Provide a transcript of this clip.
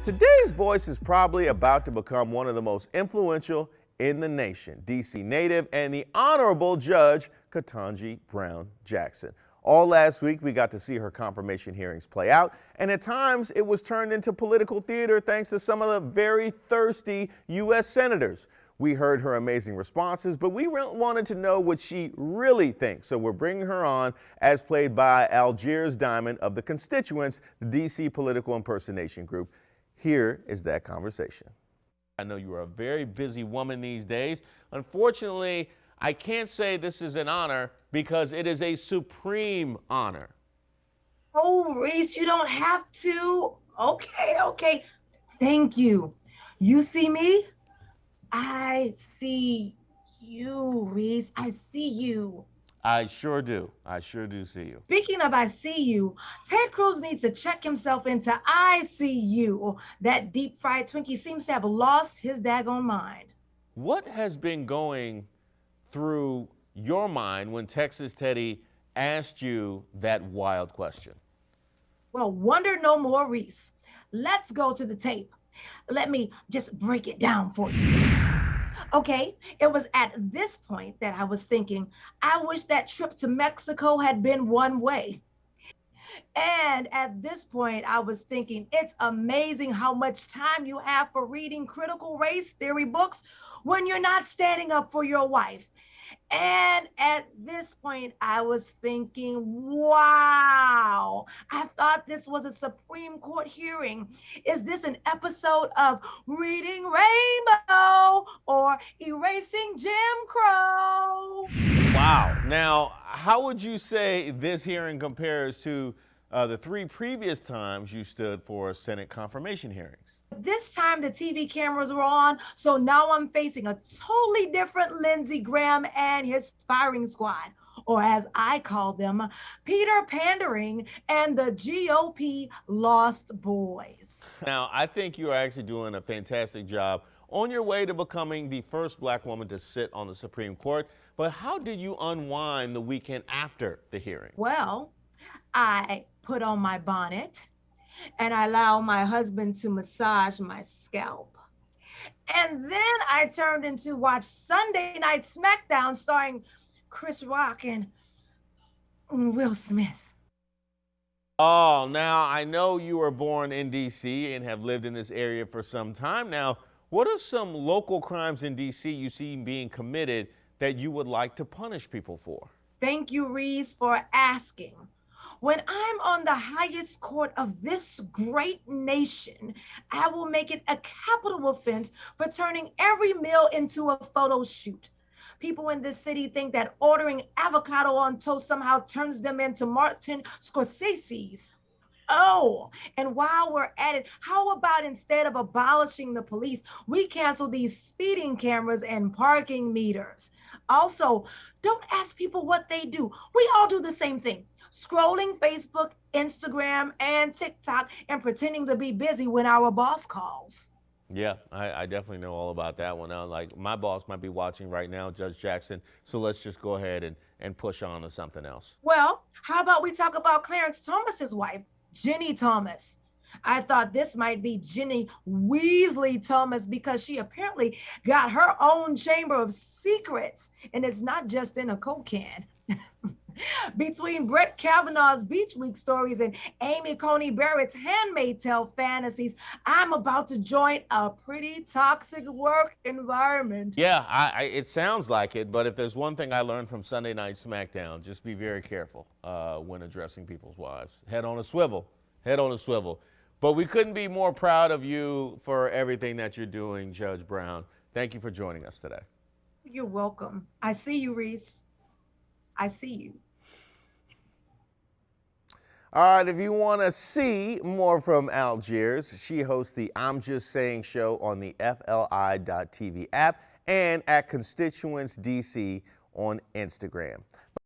Today's voice is probably about to become one of the most influential in the nation. D.C. native and the Honorable Judge Ketanji Brown Jackson. All last week, we got to see her confirmation hearings play out, and at times it was turned into political theater thanks to some of the very thirsty U.S. senators. We heard her amazing responses, but we wanted to know what she really thinks. So we're bringing her on, as played by Algiers Diamond of the Constituents, the D.C. political impersonation group. Here is that conversation. I know you are a very busy woman these days. Unfortunately, I can't say this is an honor because it is a supreme honor. Oh, Reese, you don't have to. Okay. Thank you. You see me? I see you, Reese. I see you. I sure do see you. Speaking of I see you, Ted Cruz needs to check himself into I see you. That deep fried Twinkie seems to have lost his daggone mind. What has been going through your mind when Texas Teddy asked you that wild question? Well, wonder no more, Reese. Let's go to the tape. Let me just break it down for you. Okay, it was at this point that I was thinking, I wish that trip to Mexico had been one way. And at this point, I was thinking, it's amazing how much time you have for reading critical race theory books when you're not standing up for your wife. And at this point, I was thinking, wow, I thought this was a Supreme Court hearing. Is this an episode of Reading Rainbow or Erasing Jim Crow? Wow. Now, how would you say this hearing compares to the three previous times you stood for Senate confirmation hearings? This time the TV cameras were on, so now I'm facing a totally different Lindsey Graham and his firing squad, or as I call them, Peter Pandering and the GOP Lost Boys. Now, I think you are actually doing a fantastic job on your way to becoming the first black woman to sit on the Supreme Court, but how did you unwind the weekend after the hearing? Well, I put on my bonnet, and I allow my husband to massage my scalp. And then I turned in to watch Sunday Night SmackDown starring Chris Rock and Will Smith. Oh, now I know you were born in D.C. and have lived in this area for some time now. What are some local crimes in D.C. you see being committed that you would like to punish people for? Thank you, Reese, for asking. When I'm on the highest court of this great nation, I will make it a capital offense for turning every meal into a photo shoot. People in this city think that ordering avocado on toast somehow turns them into Martin Scorsese's. Oh, and while we're at it, how about instead of abolishing the police, we cancel these speeding cameras and parking meters? Also, don't ask people what they do. We all do the same thing. Scrolling Facebook, Instagram, and TikTok and pretending to be busy when our boss calls. Yeah, I definitely know all about that one. Like my boss might be watching right now, Judge Jackson, so let's just go ahead and push on to something else. Well, how about we talk about Clarence Thomas's wife, Ginny Thomas? I thought this might be Ginny Weasley Thomas because she apparently got her own chamber of secrets, and it's not just in a Coke can. Between Brett Kavanaugh's Beach Week stories and Amy Coney Barrett's Handmaid's Tale fantasies, I'm about to join a pretty toxic work environment. Yeah, it sounds like it, but if there's one thing I learned from Sunday Night SmackDown, just be very careful when addressing people's wives. Head on a swivel. But we couldn't be more proud of you for everything that you're doing, Judge Brown. Thank you for joining us today. You're welcome. I see you, Reese. I see you. All right, if you want to see more from Algiers, she hosts the I'm Just Saying show on the FLI.TV app and at Constituents DC on Instagram.